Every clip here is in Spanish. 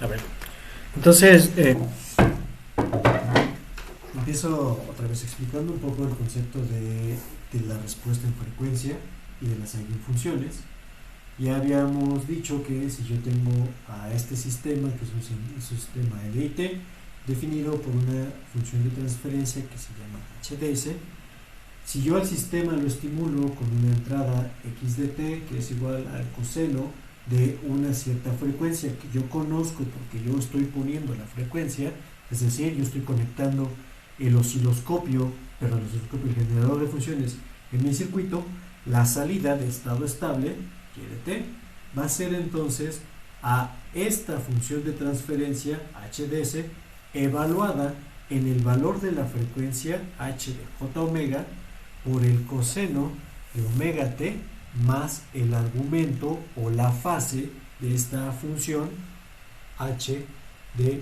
A ver, entonces empiezo otra vez explicando un poco el concepto de la respuesta en frecuencia y de las eigenfunciones. Ya habíamos dicho que si yo tengo a este sistema, que es un sistema LIT, definido por una función de transferencia que se llama HDS, si yo al sistema lo estimulo con una entrada x de t, que es igual al coseno de una cierta frecuencia que yo conozco porque yo estoy poniendo la frecuencia, es decir, yo estoy conectando el osciloscopio, el generador de funciones en mi circuito, la salida de estado estable, y de t, va a ser entonces a esta función de transferencia HDS evaluada en el valor de la frecuencia h de j omega por el coseno de omega t más el argumento o la fase de esta función h de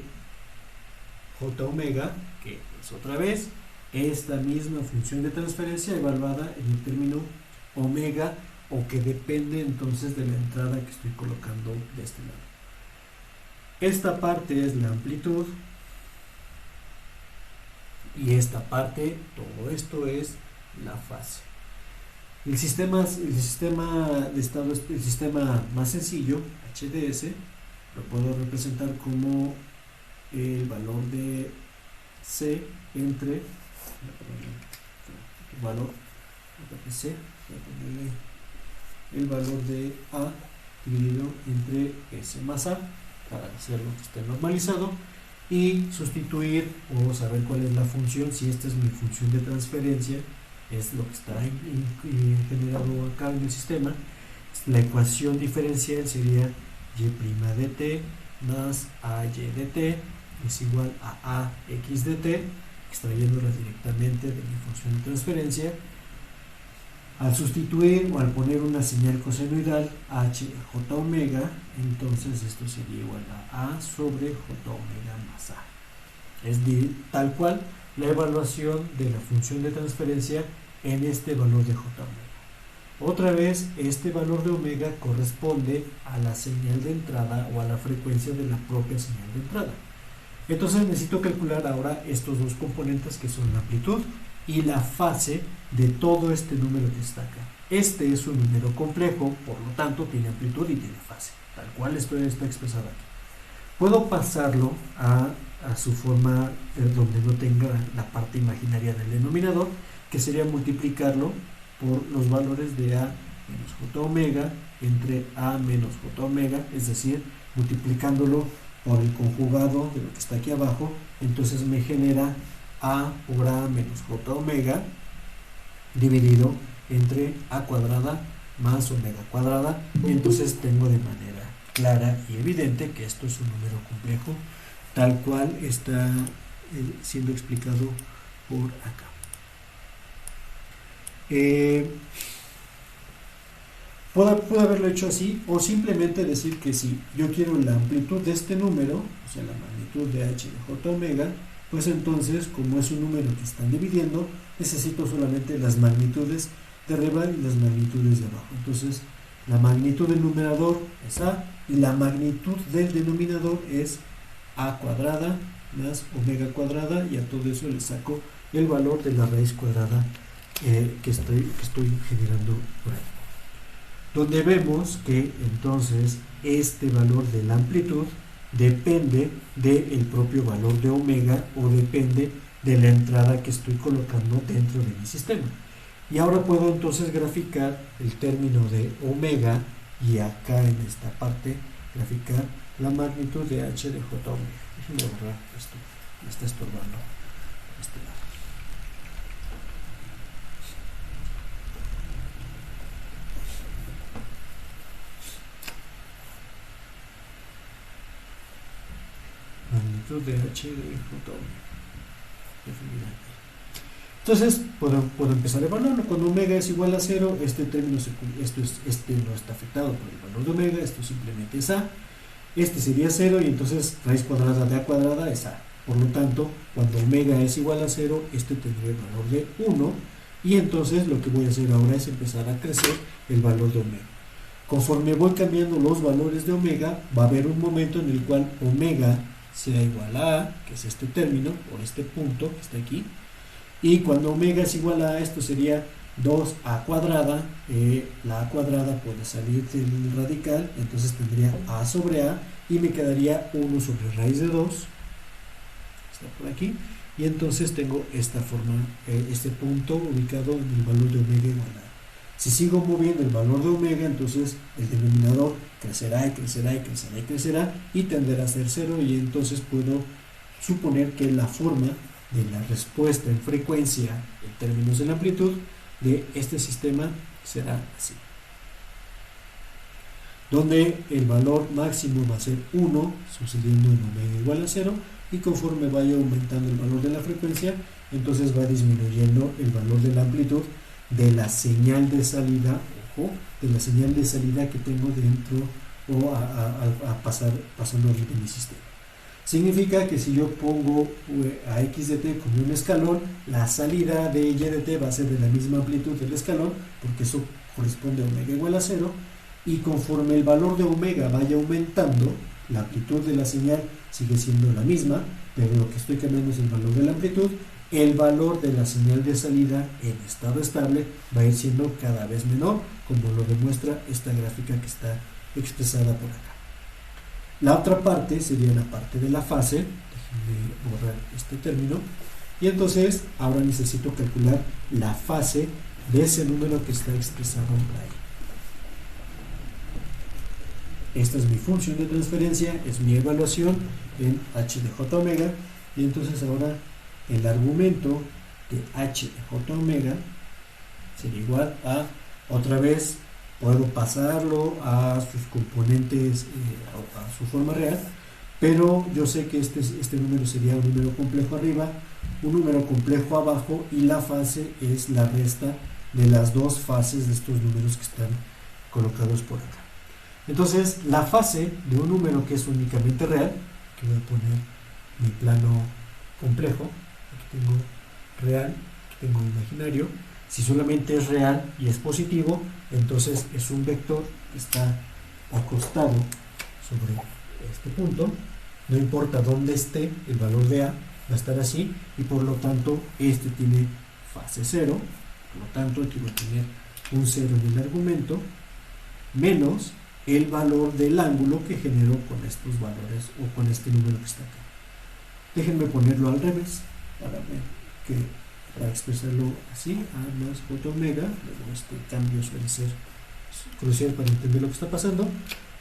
j omega, que es otra vez esta misma función de transferencia evaluada en el término omega, o que depende entonces de la entrada que estoy colocando de este lado. Esta parte es la amplitud y esta parte, todo esto es la fase. El sistema más sencillo, HDS, lo puedo representar como el valor de C entre el valor de A dividido entre S más A, para hacerlo que esté normalizado, y sustituir o saber cuál es la función. Si esta es mi función de transferencia, es lo que está generado acá en el sistema, la ecuación diferencial sería y' de t más ay de t es igual a ax de t, extrayéndola directamente de mi función de transferencia. Al sustituir o al poner una señal cosenoidal h j omega, entonces esto sería igual a a sobre j omega más a. Es tal cual la evaluación de la función de transferencia en este valor de j omega. Otra vez, este valor de omega corresponde a la señal de entrada o a la frecuencia de la propia señal de entrada. Entonces necesito calcular ahora estos dos componentes, que son la amplitud y la fase de todo este número que está acá. Este es un número complejo, por lo tanto tiene amplitud y tiene fase, tal cual esto está expresado aquí. Puedo pasarlo a su forma donde no tenga la parte imaginaria del denominador, que sería multiplicarlo por los valores de a menos j omega entre a menos j omega, es decir, multiplicándolo por el conjugado de lo que está aquí abajo. Entonces me genera a por a menos j omega dividido entre a cuadrada más omega cuadrada, y entonces tengo de manera clara y evidente que esto es un número complejo, tal cual está siendo explicado por acá. Puedo haberlo hecho así, o simplemente decir que si yo quiero la amplitud de este número, o sea la magnitud de h de j omega, pues entonces, como es un número que están dividiendo, necesito solamente las magnitudes de arriba y las magnitudes de abajo. Entonces la magnitud del numerador es a y la magnitud del denominador es a cuadrada más omega cuadrada, y a todo eso le saco el valor de la raíz cuadrada que estoy generando por ahí, donde vemos que entonces este valor de la amplitud depende del propio valor de omega, o depende de la entrada que estoy colocando dentro de mi sistema. Y ahora puedo entonces graficar el término de omega, y acá en esta parte graficar la magnitud de h de j omega. Déjenme borrar esto, me está estorbando este lado. Magnitud de h de j omega. Entonces puedo empezar a evaluarlo. Cuando omega es igual a 0, este término este no está afectado por el valor de omega, esto simplemente es a. Este sería 0, y entonces raíz cuadrada de a cuadrada es a. Por lo tanto, cuando omega es igual a 0, este tendría el valor de 1, y entonces lo que voy a hacer ahora es empezar a crecer el valor de omega. Conforme voy cambiando los valores de omega, va a haber un momento en el cual omega sea igual a A, que es este término, o este punto que está aquí, y cuando omega es igual a esto sería 2a cuadrada, la a cuadrada puede salir del radical, entonces tendría a sobre a, y me quedaría 1 sobre raíz de 2, está por aquí, y entonces tengo esta forma, este punto ubicado en el valor de omega igual a. Si sigo moviendo el valor de omega, entonces el denominador crecerá y crecerá y crecerá y crecerá y tenderá a ser 0, y entonces puedo suponer que la forma de la respuesta en frecuencia en términos de la amplitud de este sistema será así, donde el valor máximo va a ser 1, sucediendo en omega igual a 0, y conforme vaya aumentando el valor de la frecuencia, entonces va disminuyendo el valor de la amplitud de la señal de salida, ojo, de la señal de salida que tengo dentro o pasando de mi sistema. Significa que si yo pongo a x de t como un escalón, la salida de y de t va a ser de la misma amplitud del escalón, porque eso corresponde a omega igual a 0, y conforme el valor de omega vaya aumentando, la amplitud de la señal sigue siendo la misma, pero lo que estoy cambiando es el valor de la amplitud. El valor de la señal de salida en estado estable va a ir siendo cada vez menor, como lo demuestra esta gráfica que está expresada por acá. La otra parte sería la parte de la fase. Déjenme borrar este término. Y entonces ahora necesito calcular la fase de ese número que está expresado ahí. Esta es mi función de transferencia, es mi evaluación en h de j omega, y entonces ahora el argumento de h de j omega sería igual a, otra vez puedo pasarlo a sus componentes, a su forma real, pero yo sé que este número sería un número complejo arriba, un número complejo abajo, y la fase es la resta de las dos fases de estos números que están colocados por acá. Entonces, la fase de un número que es únicamente real, que voy a poner mi plano complejo, aquí tengo real, aquí tengo imaginario. Si solamente es real y es positivo, entonces es un vector que está acostado sobre este punto. No importa dónde esté, el valor de A va a estar así, y por lo tanto este tiene fase 0, por lo tanto aquí voy a tener un 0 en el argumento, menos el valor del ángulo que generó con estos valores o con este número que está acá. Déjenme ponerlo al revés para expresarlo así, A más J omega. Luego este cambio suele ser crucial para entender lo que está pasando.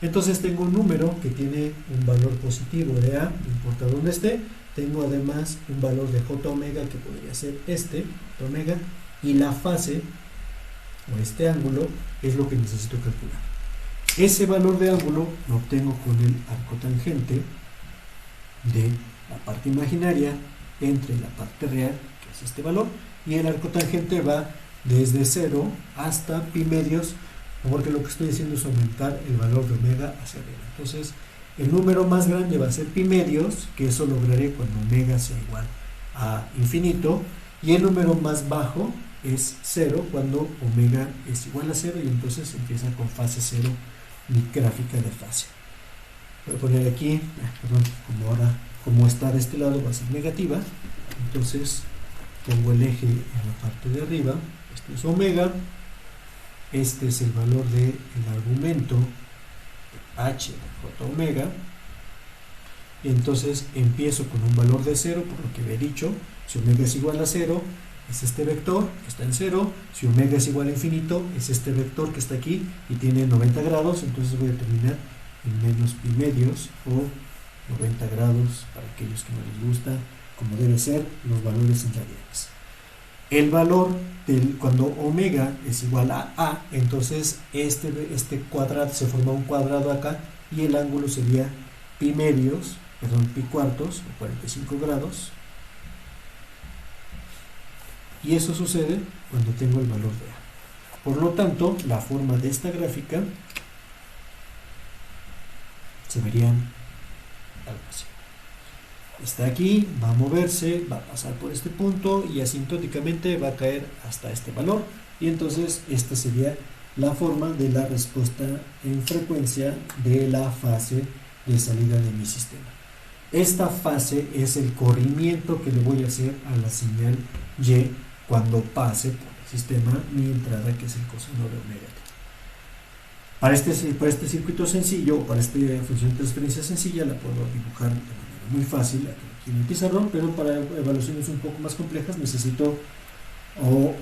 Entonces tengo un número que tiene un valor positivo de A, no importa dónde esté. Tengo además un valor de J omega que podría ser este, J omega, y la fase o este ángulo es lo que necesito calcular. Ese valor de ángulo lo obtengo con el arcotangente de la parte imaginaria entre la parte real, que es este valor, y el arcotangente va desde 0 hasta pi medios, porque lo que estoy haciendo es aumentar el valor de omega hacia arriba. Entonces, el número más grande va a ser pi medios, que eso lograré cuando omega sea igual a infinito, y el número más bajo es 0 cuando omega es igual a 0, y entonces empieza con fase 0 mi gráfica de fase. Voy a poner aquí, como está de este lado va a ser negativa, entonces pongo el eje en la parte de arriba. Este es omega, este es el valor del argumento h de j omega, y entonces empiezo con un valor de 0, por lo que había dicho. Si omega es igual a 0, es este vector que está en 0. Si omega es igual a infinito, es este vector que está aquí y tiene 90 grados, entonces voy a terminar en menos pi medios o 90 grados para aquellos que no les gusta, como debe ser los valores en radianes. El valor cuando omega es igual a, entonces este cuadrado se forma un cuadrado acá, y el ángulo sería pi medios, pi cuartos o 45 grados. Y eso sucede cuando tengo el valor de A. Por lo tanto, la forma de esta gráfica se verían algo así. Está aquí, va a moverse, va a pasar por este punto y asintóticamente va a caer hasta este valor. Y entonces esta sería la forma de la respuesta en frecuencia de la fase de salida de mi sistema. Esta fase es el corrimiento que le voy a hacer a la señal Y cuando pase por el sistema mi entrada, que es el coseno de omega t. Para este circuito sencillo, o para esta función de transferencia sencilla, la puedo dibujar de manera muy fácil aquí en el pizarrón, pero para evaluaciones un poco más complejas necesito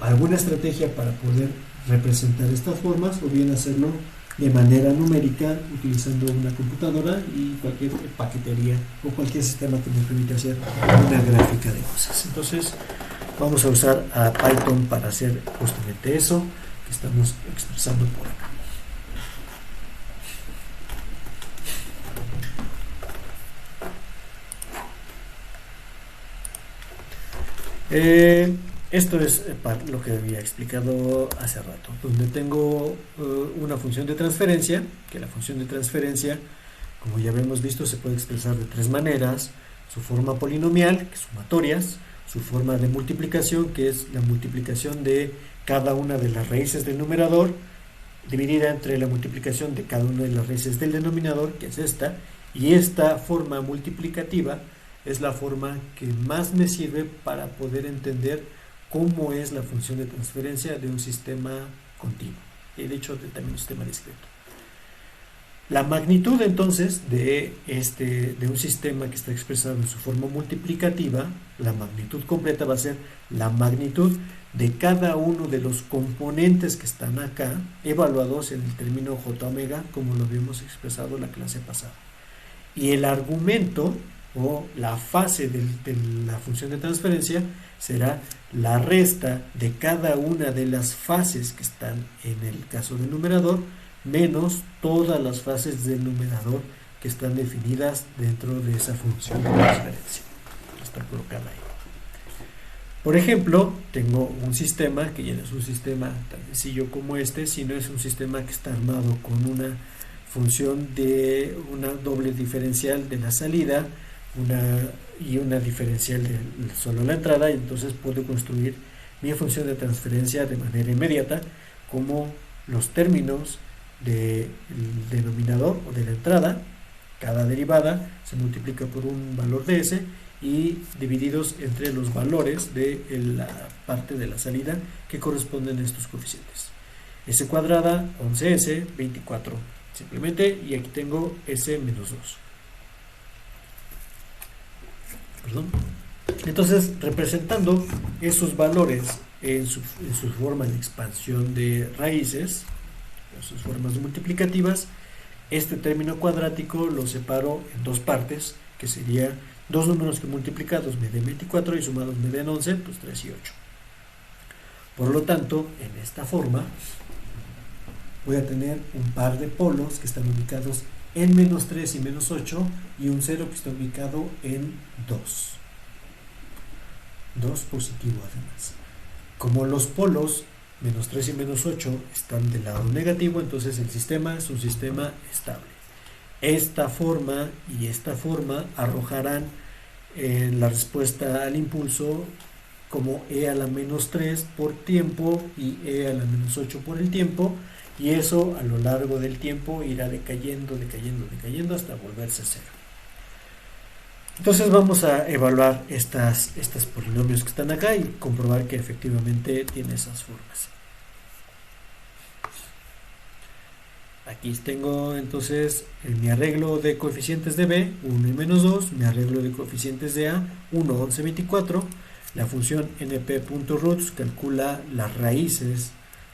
alguna estrategia para poder representar estas formas, o bien hacerlo de manera numérica utilizando una computadora y cualquier paquetería o cualquier sistema que me permita hacer una gráfica de cosas. Entonces vamos a usar a Python para hacer justamente eso que estamos expresando por acá. Esto es lo que había explicado hace rato, donde tengo una función de transferencia, que la función de transferencia, como ya habíamos visto, se puede expresar de tres maneras: su forma polinomial, que es sumatorias; su forma de multiplicación, que es la multiplicación de cada una de las raíces del numerador, dividida entre la multiplicación de cada una de las raíces del denominador, que es esta; y esta forma multiplicativa es la forma que más me sirve para poder entender cómo es la función de transferencia de un sistema continuo, y de hecho también un sistema discreto. La magnitud entonces de un sistema que está expresado en su forma multiplicativa, la magnitud completa va a ser la magnitud de cada uno de los componentes que están acá, evaluados en el término J omega, como lo habíamos expresado la clase pasada. Y el argumento o la fase de la función de transferencia será la resta de cada una de las fases que están en el caso del numerador, menos todas las fases del numerador que están definidas dentro de esa función de transferencia que está colocada ahí. Por ejemplo, tengo un sistema que ya no es un sistema tan sencillo como este, sino es un sistema que está armado con una función de una doble diferencial de la salida y una diferencial de solo la entrada, y entonces puedo construir mi función de transferencia de manera inmediata, como los términos del denominador o de la entrada, cada derivada se multiplica por un valor de s y divididos entre los valores de la parte de la salida que corresponden a estos coeficientes. S cuadrada, 11s, 24 simplemente, y aquí tengo s menos 2. Entonces, representando esos valores en su forma de expansión de raíces, en sus formas multiplicativas, este término cuadrático lo separo en dos partes, que sería dos números que multiplicados me den 24 y sumados me den 11, pues 3 y 8. Por lo tanto, en esta forma voy a tener un par de polos que están ubicados en menos 3 y menos 8, y un 0 que está ubicado en 2 positivo además. Como los polos menos 3 y menos 8 están del lado negativo, entonces el sistema es un sistema estable. Esta forma y esta forma arrojarán la respuesta al impulso como e a la menos 3 por tiempo y e a la menos 8 por el tiempo, y eso a lo largo del tiempo irá decayendo hasta volverse cero. Entonces vamos a evaluar estas polinomios que están acá y comprobar que efectivamente tiene esas formas. Aquí tengo entonces mi arreglo de coeficientes de b, 1 y menos 2, mi arreglo de coeficientes de a, 1, 11, 24, la función np.roots calcula las raíces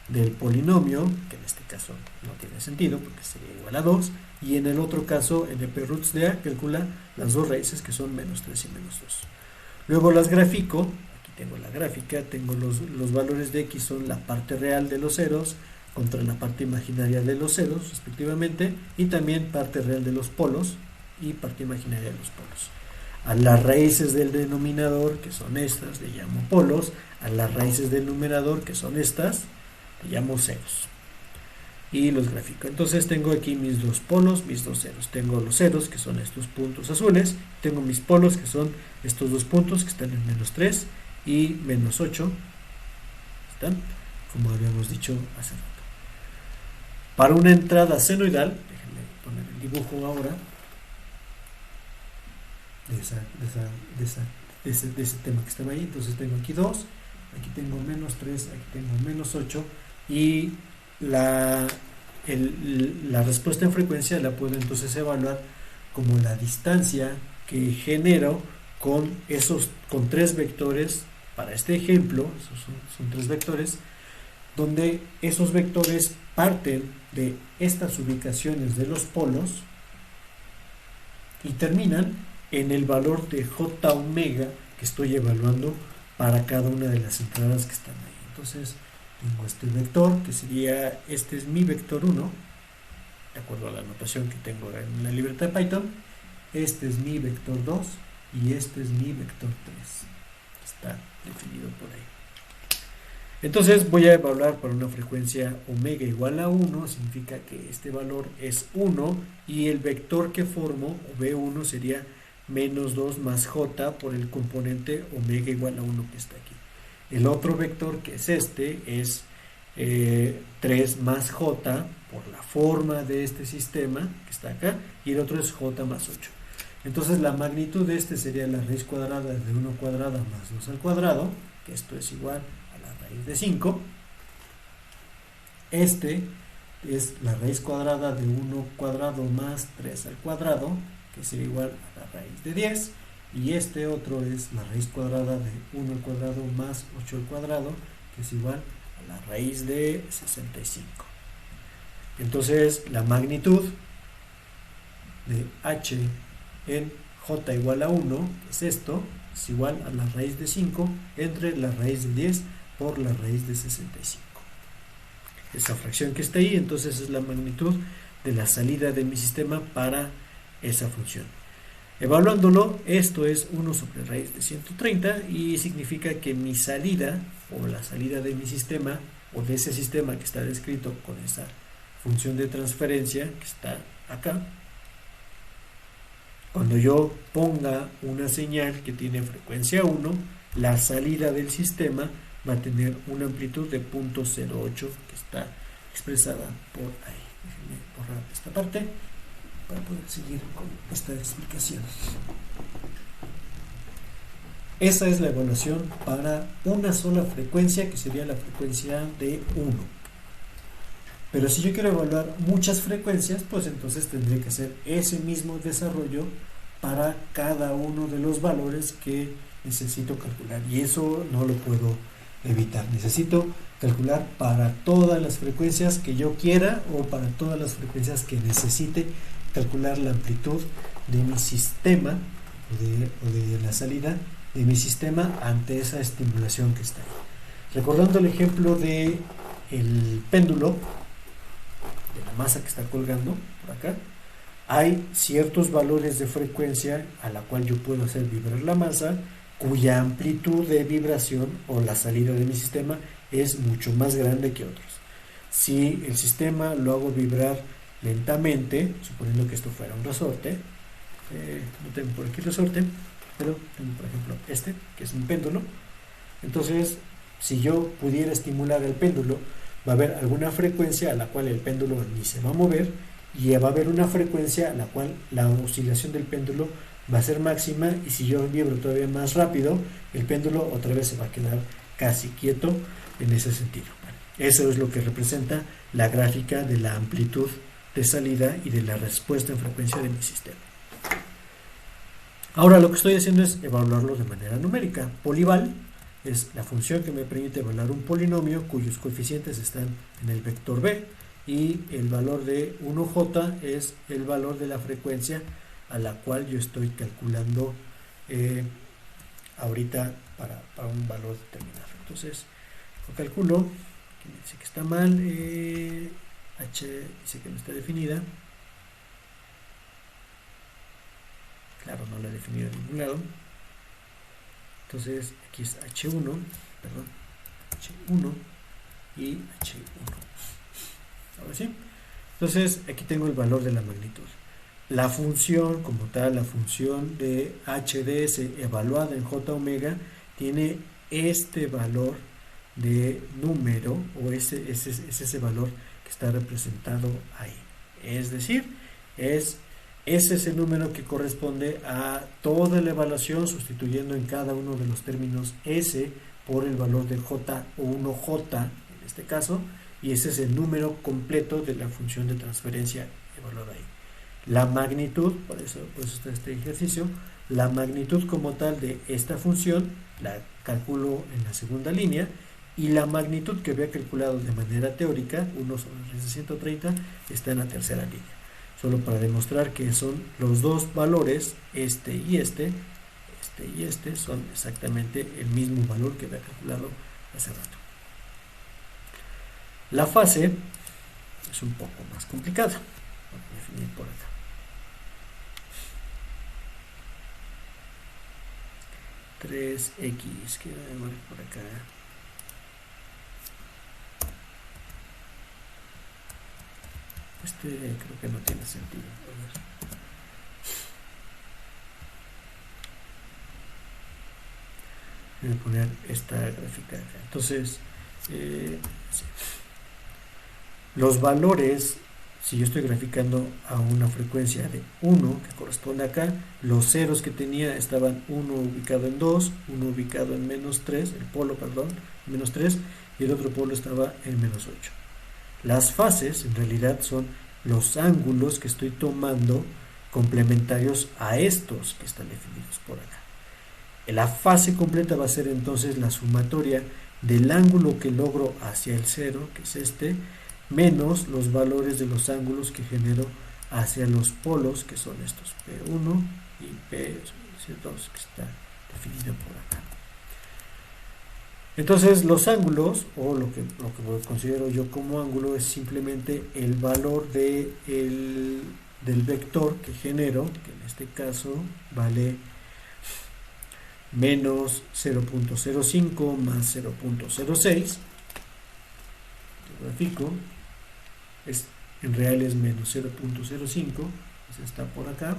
del polinomio, que en este caso no tiene sentido porque sería igual a 2, y en el otro caso np.roots de a calcula las dos raíces, que son menos 3 y menos 2. Luego las grafico, aquí tengo la gráfica, tengo los valores de x, son la parte real de los ceros contra la parte imaginaria de los ceros respectivamente, y también parte real de los polos y parte imaginaria de los polos. A las raíces del denominador, que son estas, le llamo polos; a las raíces del numerador, que son estas, le llamo ceros, y los grafico. Entonces tengo aquí mis dos polos, mis dos ceros. Tengo los ceros, que son estos puntos azules; tengo mis polos, que son estos dos puntos que están en menos 3 y menos 8, están como habíamos dicho hace rato. Para una entrada senoidal, déjenme poner el dibujo ahora de ese tema que estaba ahí. Entonces tengo aquí 2, aquí tengo menos 3, aquí tengo menos 8, y la respuesta en frecuencia la puedo entonces evaluar como la distancia que genero con 3 vectores. Para este ejemplo, esos son 3 vectores, donde esos vectores parten de estas ubicaciones de los polos y terminan en el valor de J omega que estoy evaluando para cada una de las entradas que están ahí. Entonces tengo este vector, que sería, este es mi vector 1, de acuerdo a la notación que tengo en la libreta de Python. Este es mi vector 2 y este es mi vector 3. Está definido por ahí. Entonces voy a evaluar para una frecuencia omega igual a 1, significa que este valor es 1 y el vector que formo, o B1, sería menos 2 más J por el componente omega igual a 1 que está aquí. El otro vector, que es este, es 3 más J por la forma de este sistema que está acá, y el otro es J más 8. Entonces la magnitud de este sería la raíz cuadrada de 1 cuadrada más 2 al cuadrado, que esto es igual a la raíz de 5. Este es la raíz cuadrada de 1 cuadrado más 3 al cuadrado, que sería igual a la raíz de 10. Y este otro es la raíz cuadrada de 1 al cuadrado más 8 al cuadrado, que es igual a la raíz de 65. Entonces la magnitud de h en j igual a 1, que es esto, es igual a la raíz de 5 entre la raíz de 10 por la raíz de 65. Esa fracción que está ahí, entonces, es la magnitud de la salida de mi sistema para esa función. Evaluándolo, esto es 1 sobre raíz de 130 y significa que mi salida, o la salida de mi sistema, o de ese sistema que está descrito con esa función de transferencia que está acá, cuando yo ponga una señal que tiene frecuencia 1, la salida del sistema va a tener una amplitud de 0.08 que está expresada por ahí. Déjenme borrar esta parte para poder seguir con esta explicación. Esa es la evaluación para una sola frecuencia, que sería la frecuencia de 1. Pero si yo quiero evaluar muchas frecuencias, pues entonces tendré que hacer ese mismo desarrollo para cada uno de los valores que necesito calcular. Y eso no lo puedo evitar. Necesito calcular para todas las frecuencias que yo quiera, o para todas las frecuencias que necesite calcular la amplitud de mi sistema, o de la salida de mi sistema ante esa estimulación que está ahí. Recordando el ejemplo de el péndulo, de la masa que está colgando por acá, hay ciertos valores de frecuencia a la cual yo puedo hacer vibrar la masa, cuya amplitud de vibración, o la salida de mi sistema, es mucho más grande que otros. Si el sistema lo hago vibrar lentamente, suponiendo que esto fuera un resorte, no tengo por aquí resorte, pero tengo por ejemplo este, que es un péndulo. Entonces, si yo pudiera estimular el péndulo, va a haber alguna frecuencia a la cual el péndulo ni se va a mover, y va a haber una frecuencia a la cual la oscilación del péndulo va a ser máxima, y si yo vibro todavía más rápido, el péndulo otra vez se va a quedar casi quieto en ese sentido. Eso es lo que representa la gráfica de la amplitud de salida y de la respuesta en frecuencia de mi sistema. Ahora lo que estoy haciendo es evaluarlo de manera numérica. Polival es la función que me permite evaluar un polinomio cuyos coeficientes están en el vector b, y el valor de 1j es el valor de la frecuencia a la cual yo estoy calculando ahorita para un valor determinado. Entonces lo calculo, aquí me dice que está mal, h dice que no está definida, claro, no la he definido en ningún lado. Entonces aquí es h1, perdón, h1 y h1. Ahora sí. Entonces aquí tengo el valor de la magnitud. La función como tal, la función de HDS evaluada en J omega, tiene este valor de número, o es ese valor que está representado ahí. Es decir, ese es el número que corresponde a toda la evaluación, sustituyendo en cada uno de los términos S por el valor de J1J, en este caso, y ese es el número completo de la función de transferencia evaluada ahí. La magnitud, por eso está este ejercicio, la magnitud como tal de esta función la calculo en la segunda línea, y la magnitud que había calculado de manera teórica, 1 sobre raíz de 130, está en la tercera línea. Solo para demostrar que son los dos valores, este y este son exactamente el mismo valor que había calculado hace rato. La fase es un poco más complicada. Vamos a definir por acá. $3x, que voy a por acá. Creo que no tiene sentido. Voy a poner esta gráfica acá. Entonces, sí. Los valores, si yo estoy graficando a una frecuencia de 1, que corresponde acá, los ceros que tenía estaban 1 ubicado en 2, 1 ubicado en -3, el polo, perdón, -3, y el otro polo estaba en -8. Las fases en realidad son los ángulos que estoy tomando complementarios a estos que están definidos por acá. La fase completa va a ser entonces la sumatoria del ángulo que logro hacia el cero, que es este, menos los valores de los ángulos que genero hacia los polos, que son estos P1 y P2, que está definido por acá. Entonces los ángulos, o lo que considero yo como ángulo, es simplemente el valor del vector que genero, que en este caso vale menos 0.05 más 0.06. Grafico, en real es menos 0.05, pues está por acá.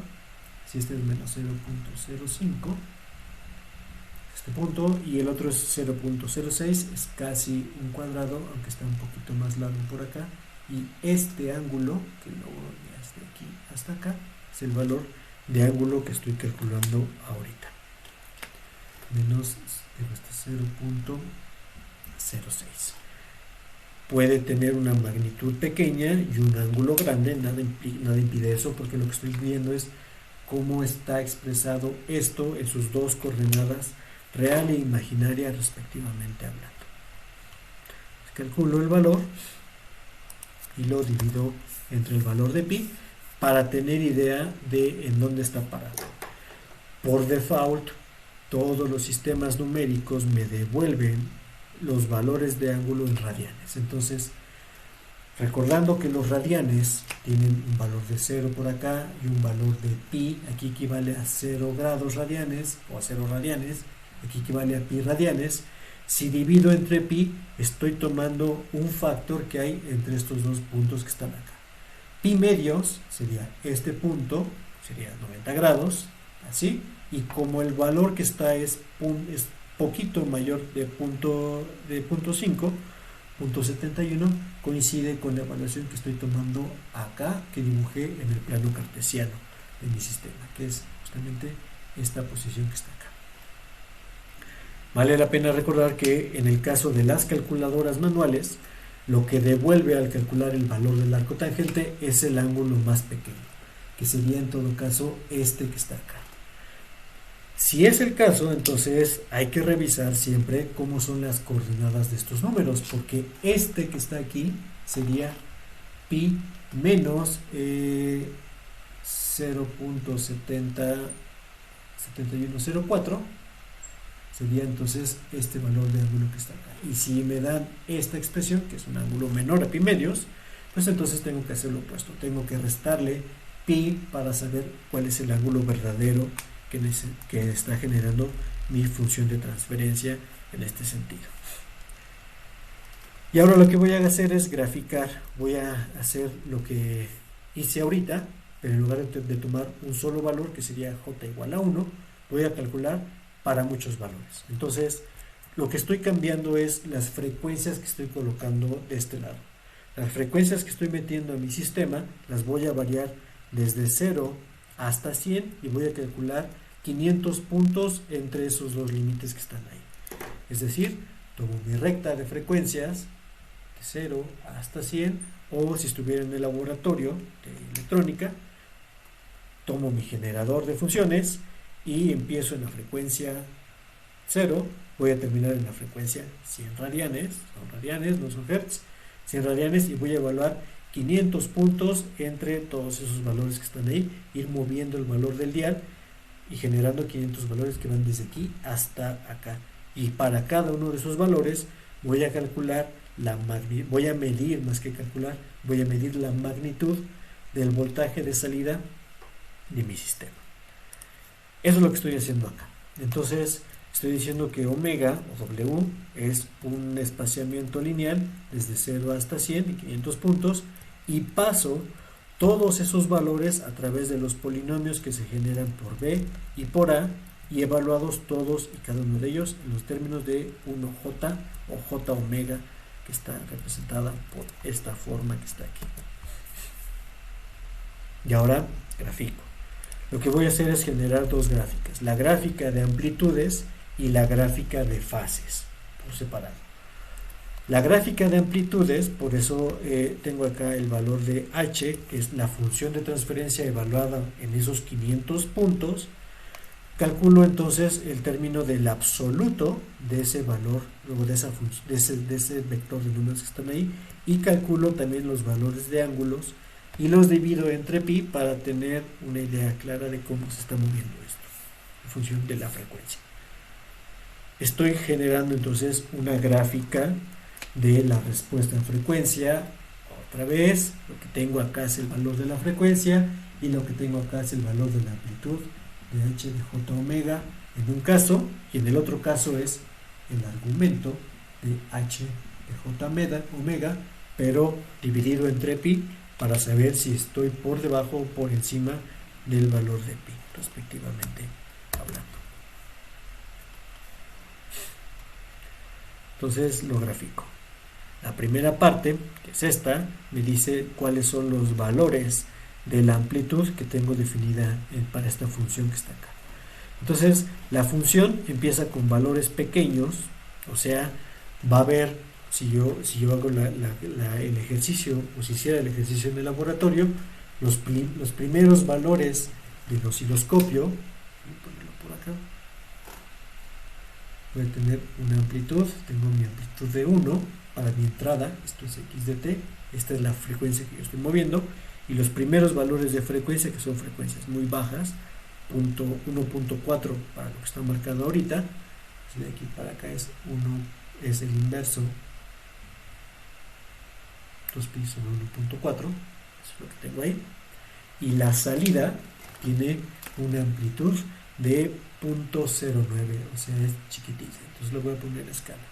Si este es menos 0.05, este punto, y el otro es 0.06, es casi un cuadrado, aunque está un poquito más largo por acá, y este ángulo, que luego desde aquí hasta acá, es el valor de ángulo que estoy calculando ahorita, menos 0.06. Puede tener una magnitud pequeña y un ángulo grande, nada impide eso, porque lo que estoy viendo es cómo está expresado esto en sus dos coordenadas real e imaginaria respectivamente hablando. Calculo el valor y lo divido entre el valor de pi para tener idea de en dónde está parado. Por default, todos los sistemas numéricos me devuelven los valores de ángulo en radianes. Entonces, recordando que los radianes tienen un valor de 0 por acá y un valor de pi, aquí equivale a 0 grados radianes o a 0 radianes, aquí equivale a pi radianes. Si divido entre pi, estoy tomando un factor que hay entre estos dos puntos que están acá. Pi medios sería este punto, sería 90 grados, así, y como el valor que está es poquito mayor de punto 5, punto 71, coincide con la evaluación que estoy tomando acá, que dibujé en el plano cartesiano de mi sistema, que es justamente esta posición que está acá. Vale la pena recordar que en el caso de las calculadoras manuales, lo que devuelve al calcular el valor del arco tangente es el ángulo más pequeño, que sería en todo caso este que está acá. Si es el caso, entonces hay que revisar siempre cómo son las coordenadas de estos números, porque este que está aquí sería pi menos 0.7104, sería entonces este valor de ángulo que está acá. Y si me dan esta expresión, que es un ángulo menor a pi medios, pues entonces tengo que hacer lo opuesto, tengo que restarle pi para saber cuál es el ángulo verdadero que está generando mi función de transferencia en este sentido. Y ahora lo que voy a hacer es graficar, voy a hacer lo que hice ahorita, pero en lugar de tomar un solo valor, que sería j igual a 1, voy a calcular para muchos valores. Entonces, lo que estoy cambiando es las frecuencias que estoy colocando de este lado. Las frecuencias que estoy metiendo a mi sistema las voy a variar desde 0 hasta 100 y voy a calcular 500 puntos entre esos dos límites que están ahí. Es decir, tomo mi recta de frecuencias de 0 hasta 100, o si estuviera en el laboratorio de electrónica, tomo mi generador de funciones y empiezo en la frecuencia 0, voy a terminar en la frecuencia 100 radianes, son radianes, no son hertz, 100 radianes, y voy a evaluar 500 puntos entre todos esos valores que están ahí, ir moviendo el valor del dial y generando 500 valores que van desde aquí hasta acá. Y para cada uno de esos valores voy a calcular voy a medir, más que calcular, voy a medir la magnitud del voltaje de salida de mi sistema. Eso es lo que estoy haciendo acá. Entonces estoy diciendo que omega o W es un espaciamiento lineal desde 0 hasta 100 y 500 puntos, y paso todos esos valores a través de los polinomios que se generan por B y por A, y evaluados todos y cada uno de ellos en los términos de 1J o J omega, que está representada por esta forma que está aquí. Y ahora grafico. Lo que voy a hacer es generar dos gráficas, la gráfica de amplitudes y la gráfica de fases, por separado. La gráfica de amplitudes, por eso tengo acá el valor de H, que es la función de transferencia evaluada en esos 500 puntos. Calculo entonces el término del absoluto de ese valor, luego de ese vector de números que están ahí, y calculo también los valores de ángulos y los divido entre pi para tener una idea clara de cómo se está moviendo esto en función de la frecuencia. Estoy generando entonces una gráfica de la respuesta en frecuencia. Otra vez, lo que tengo acá es el valor de la frecuencia y lo que tengo acá es el valor de la amplitud de H de J omega en un caso, y en el otro caso es el argumento de H de J omega, pero dividido entre pi para saber si estoy por debajo o por encima del valor de pi, respectivamente hablando. Entonces lo grafico. La primera parte, que es esta, me dice cuáles son los valores de la amplitud que tengo definida para esta función que está acá. Entonces la función empieza con valores pequeños, o sea, va a haber, si yo hago el ejercicio, o si hiciera el ejercicio en el laboratorio, los primeros valores del osciloscopio, voy a ponerlo por acá, voy a tener una amplitud, tengo mi amplitud de 1 para mi entrada, esto es x de t, esta es la frecuencia que yo estoy moviendo, y los primeros valores de frecuencia, que son frecuencias muy bajas, 1.4 para lo que está marcado ahorita, de aquí para acá es 1, es el inverso, 2pi sobre 1.4, eso es lo que tengo ahí, y la salida tiene una amplitud de 0.09, o sea, es chiquitita, entonces lo voy a poner a escala.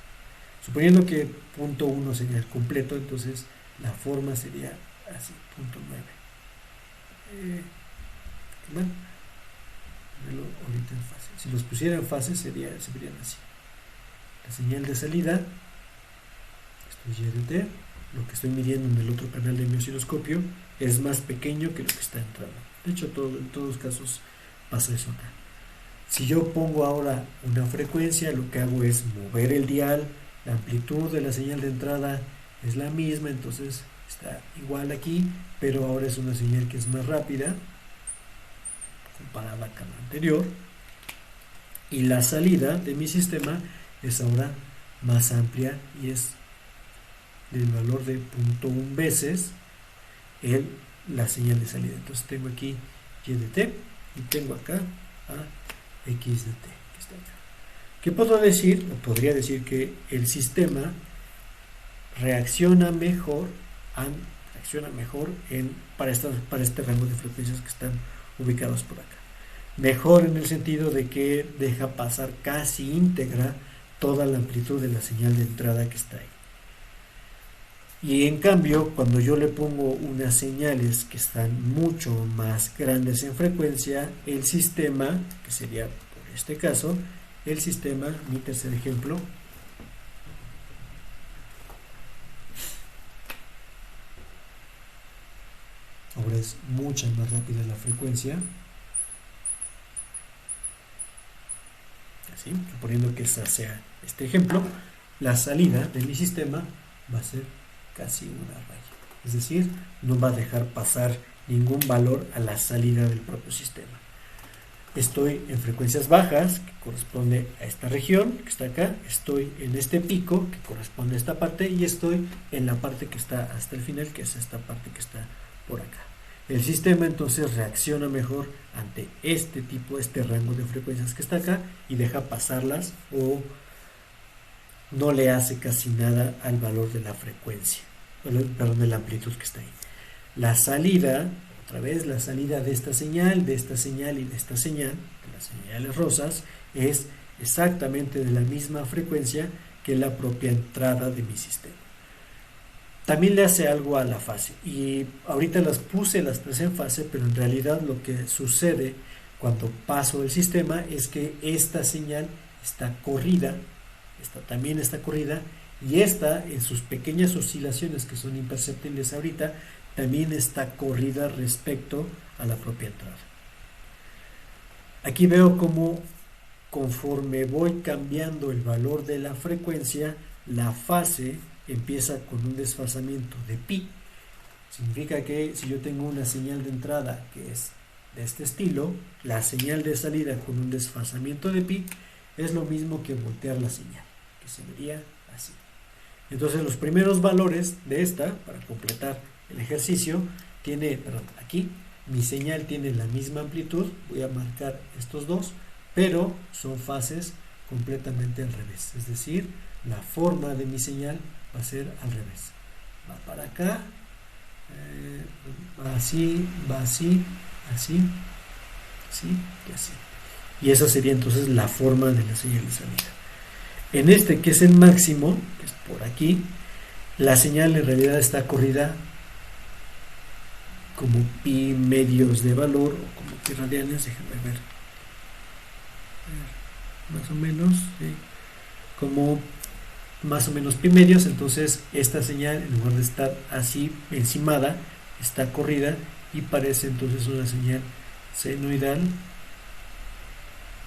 Suponiendo que 0.1 sería el completo, entonces la forma sería así, 0.9. Bueno, ahorita en fase. Si los pusiera en fase se verían así. La señal de salida, esto es y de t, lo que estoy midiendo en el otro canal de mi osciloscopio es más pequeño que lo que está entrando. De hecho, en todos los casos pasa eso acá. Si yo pongo ahora una frecuencia, lo que hago es mover el dial, la amplitud de la señal de entrada es la misma, entonces está igual aquí, pero ahora es una señal que es más rápida comparada con la anterior, y la salida de mi sistema es ahora más amplia y es del valor de 0.1 veces la señal de salida. Entonces tengo aquí y de t y tengo acá a x de t que está acá. ¿Qué puedo decir? O podría decir que el sistema reacciona mejor para este rango de frecuencias que están ubicados por acá. Mejor en el sentido de que deja pasar casi íntegra toda la amplitud de la señal de entrada que está ahí. Y en cambio, cuando yo le pongo unas señales que están mucho más grandes en frecuencia, el sistema, que sería por este caso, el sistema, mi tercer ejemplo, es mucha más rápida la frecuencia. Así, suponiendo que ese sea este ejemplo, la salida de mi sistema va a ser casi una raya. Es decir, no va a dejar pasar ningún valor a la salida del propio sistema. Estoy en frecuencias bajas, que corresponde a esta región que está acá, estoy en este pico, que corresponde a esta parte, y estoy en la parte que está hasta el final, que es esta parte que está por acá. El sistema entonces reacciona mejor ante este rango de frecuencias que está acá, y deja pasarlas o no le hace casi nada al valor de la frecuencia, perdón, de la amplitud que está ahí. La salida, otra vez la salida de esta señal y de esta señal, de las señales rosas, es exactamente de la misma frecuencia que la propia entrada de mi sistema. También le hace algo a la fase, y ahorita las tres en fase, pero en realidad lo que sucede cuando paso el sistema es que esta señal está corrida, esta también está corrida, y esta en sus pequeñas oscilaciones que son imperceptibles ahorita, también está corrida respecto a la propia entrada. Aquí veo cómo conforme voy cambiando el valor de la frecuencia, la fase empieza con un desfasamiento de pi. Significa que si yo tengo una señal de entrada que es de este estilo, la señal de salida con un desfasamiento de pi es lo mismo que voltear la señal, que se vería así. Entonces los primeros valores de esta, para completar el ejercicio, aquí mi señal tiene la misma amplitud, voy a marcar estos dos, pero son fases completamente al revés, es decir, la forma de mi señal va a ser al revés, va para acá, va así, así, así y así, y esa sería entonces la forma de la señal de salida. En este, que es el máximo, que es por aquí, la señal en realidad está corrida como pi medios de valor, o como pi radianes, déjenme ver, más o menos, ¿sí? Como más o menos pi medios. Entonces esta señal, en lugar de estar así encimada, está corrida y parece entonces una señal senoidal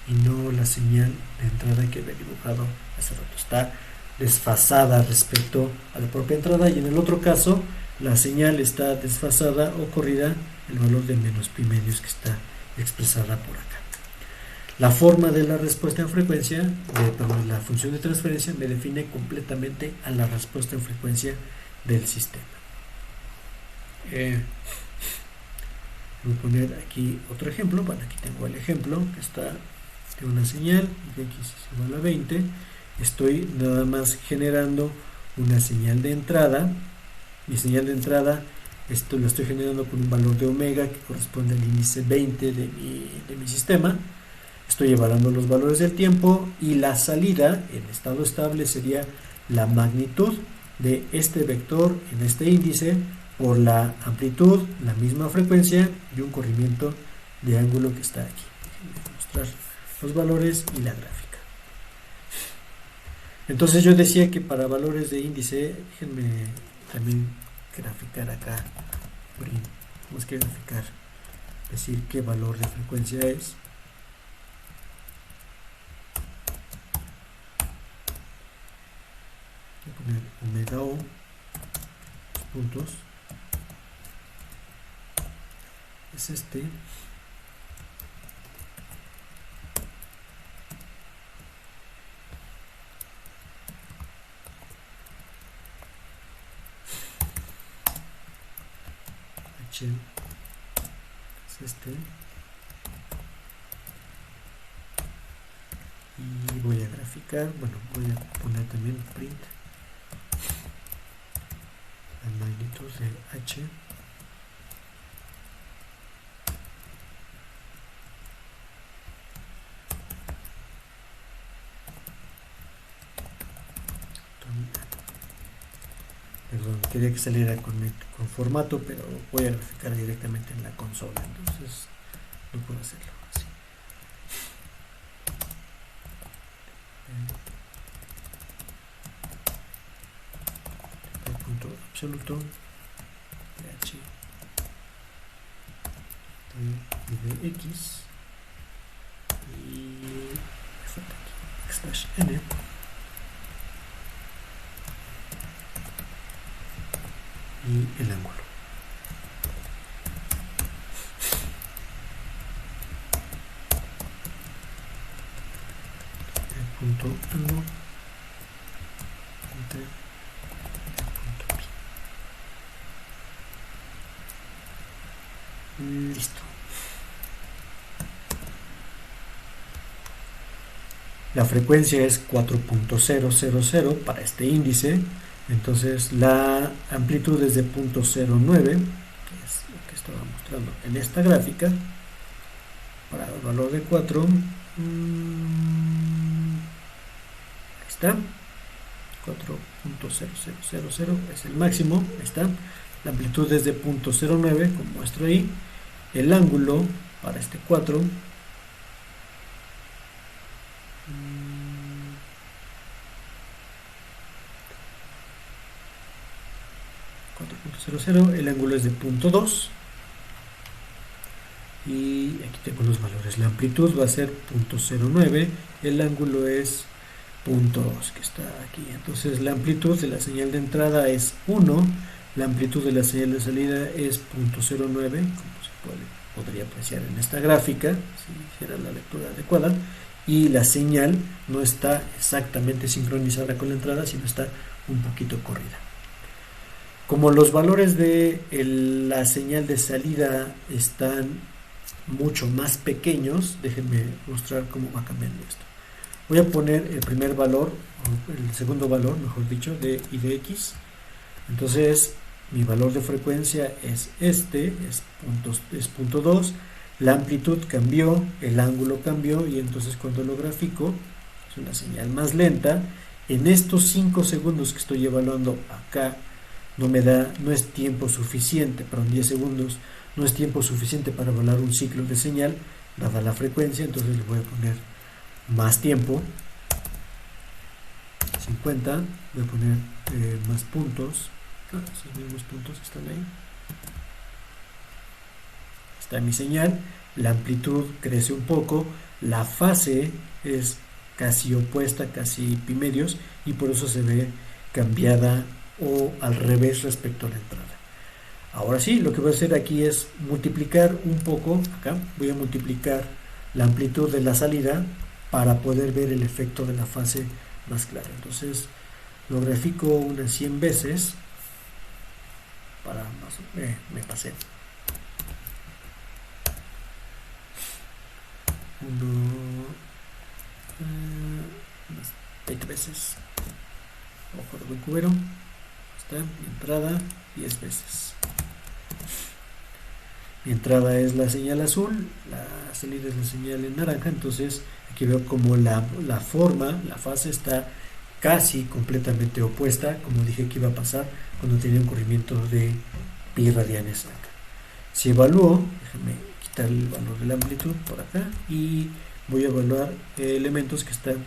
y no la señal de entrada que había dibujado hace rato. Está desfasada respecto a la propia entrada, y en el otro caso la señal está desfasada o corrida el valor de menos pi medios que está expresada por acá. La forma de la respuesta en frecuencia, la función de transferencia, me define completamente a la respuesta en frecuencia del sistema. Voy a poner aquí otro ejemplo. Bueno, aquí tengo el ejemplo que está de una señal, y x es igual a 20. Estoy nada más generando una señal de entrada. Mi señal de entrada, esto lo estoy generando con un valor de omega que corresponde al índice 20 de mi sistema. Estoy evaluando los valores del tiempo, y la salida en estado estable sería la magnitud de este vector en este índice por la amplitud, la misma frecuencia y un corrimiento de ángulo que está aquí. Déjenme mostrar los valores y la gráfica. Entonces yo decía que para valores de índice, déjenme también graficar acá, tenemos que graficar, decir qué valor de frecuencia es. Voy a poner omega O, puntos, es este. H es este, y voy a graficar, bueno, voy a poner también print la magnitud de H. Perdón, quería que saliera con formato, pero voy a graficar directamente en la consola, entonces no puedo hacerlo así. El punto absoluto de H de x y x'(n) y el ángulo. El punto 1 entre el punto pi. Listo. La frecuencia es 4.000 para este índice. Entonces la amplitud es de 0.09, que es lo que estaba mostrando en esta gráfica. Para el valor de 4, ahí está, 4.0000 es el máximo, ahí está. La amplitud es de 0.09, como muestro ahí. El ángulo para este 4 4.00, el ángulo es de 0.2 y aquí tengo los valores. La amplitud va a ser 0.09, el ángulo es 0.2, que está aquí. Entonces la amplitud de la señal de entrada es 1, la amplitud de la señal de salida es 0.09, como se podría apreciar en esta gráfica si hiciera la lectura adecuada, y la señal no está exactamente sincronizada con la entrada, sino está un poquito corrida. Como los valores de la señal de salida están mucho más pequeños, déjenme mostrar cómo va cambiando esto. Voy a poner el primer valor, o el segundo valor, mejor dicho, de I de X. Entonces, mi valor de frecuencia es este, es 0.2. La amplitud cambió, el ángulo cambió, y entonces cuando lo grafico, es una señal más lenta. En estos 5 segundos que estoy evaluando acá, no es tiempo suficiente, perdón, 10 segundos, no es tiempo suficiente para evaluar un ciclo de señal, dada la frecuencia. Entonces le voy a poner más tiempo, 50, voy a poner más puntos, esos mismos puntos están ahí, está mi señal, la amplitud crece un poco, la fase es casi opuesta, casi pi medios, y por eso se ve cambiada o al revés respecto a la entrada. Ahora sí, lo que voy a hacer aquí es multiplicar un poco, acá voy a multiplicar la amplitud de la salida para poder ver el efecto de la fase más claro. Entonces lo grafico unas 100 veces para me pasé. 20 veces. Ojo de buen cubero. Está mi entrada 10 veces. Mi entrada es la señal azul, la salida es la señal en naranja. Entonces aquí veo como la forma, la fase está casi completamente opuesta, como dije que iba a pasar cuando tenía un corrimiento de pi radianes acá. Si evalúo, déjame quitar el valor de la amplitud por acá y voy a evaluar elementos que están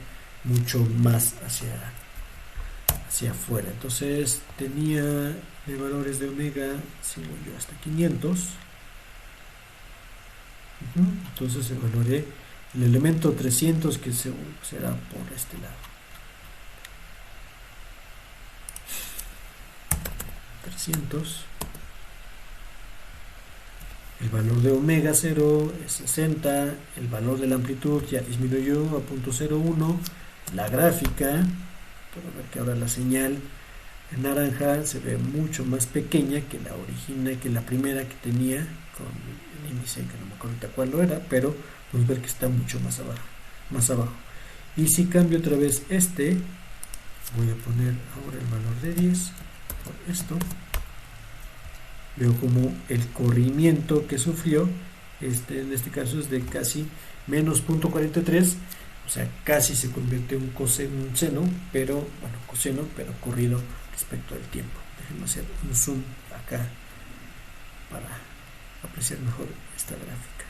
mucho más hacia afuera. Entonces tenía de valores de omega, sigo yo hasta 500. Entonces evaluaré el elemento 300, que será por este lado. 300. El valor de omega 0 es 60. El valor de la amplitud ya disminuyó a 0.01. La gráfica, puedo ver que ahora la señal en naranja se ve mucho más pequeña que la primera que tenía con el índice, que no me acuerdo cuál lo era, pero podemos ver que está mucho más abajo. Y si cambio otra vez voy a poner ahora el valor de 10 por esto, veo como el corrimiento que sufrió en este caso es de casi menos 0.43, o sea, casi se convierte en un seno, pero bueno, coseno, pero corrido respecto al tiempo. Déjenme hacer un zoom acá para apreciar mejor esta gráfica.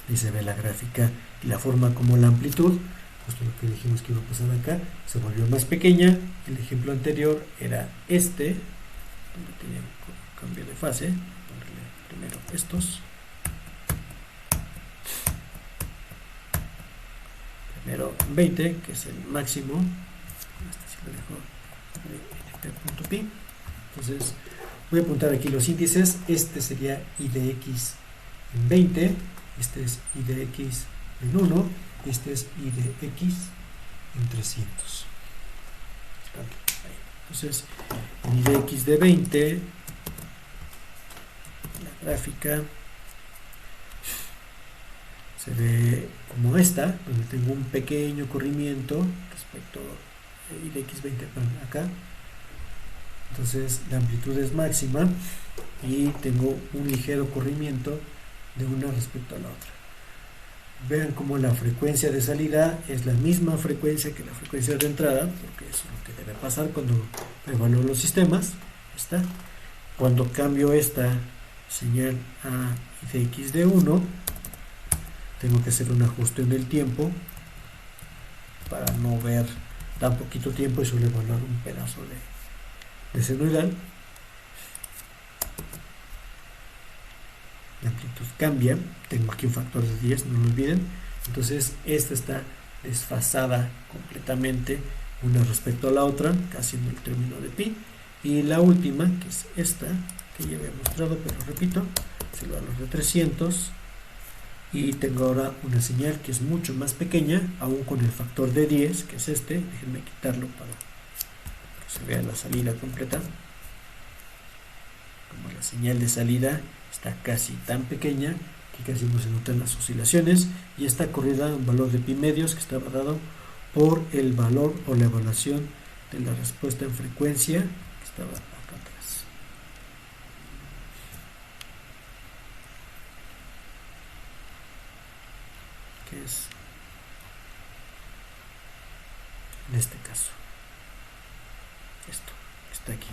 Y se ve la gráfica y la forma como la amplitud, justo lo que dijimos que iba a pasar acá, se volvió más pequeña. El ejemplo anterior era donde tenía un cambio de fase, ponerle primero estos. Primero 20, que es el máximo. Este sí lo dejo punto pi. Entonces voy a apuntar aquí los índices. Este sería i de x en 20, este es i de x en 1, este es i de x en 300. Entonces el i de x de 20, la gráfica se ve como esta, donde tengo un pequeño corrimiento respecto a i de x20 acá. Entonces la amplitud es máxima y tengo un ligero corrimiento de una respecto a la otra. Vean cómo la frecuencia de salida es la misma frecuencia que la frecuencia de entrada, porque eso es lo que debe pasar cuando evalúo los sistemas. Está. Cuando cambio esta señal a i de x de 1, tengo que hacer un ajuste en el tiempo para no ver tan poquito tiempo y solo evaluar un pedazo de senoidal. La amplitud cambia, tengo aquí un factor de 10, no lo olviden. Entonces esta está desfasada completamente una respecto a la otra, casi en el término de pi. Y la última, que es esta, que ya había mostrado, pero repito, es el valor de 300. Y tengo ahora una señal que es mucho más pequeña, aún con el factor de 10, que es este. Déjenme quitarlo para que se vea la salida completa. Como la señal de salida está casi tan pequeña que casi no se notan las oscilaciones, y está corrida un valor de pi medios que estaba dado por el valor o la evaluación de la respuesta en frecuencia que estaba acá atrás. Que es en este caso esto que está aquí.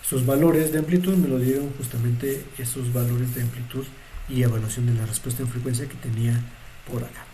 Sus valores de amplitud me lo dieron justamente esos valores de amplitud y evaluación de la respuesta en frecuencia que tenía por acá.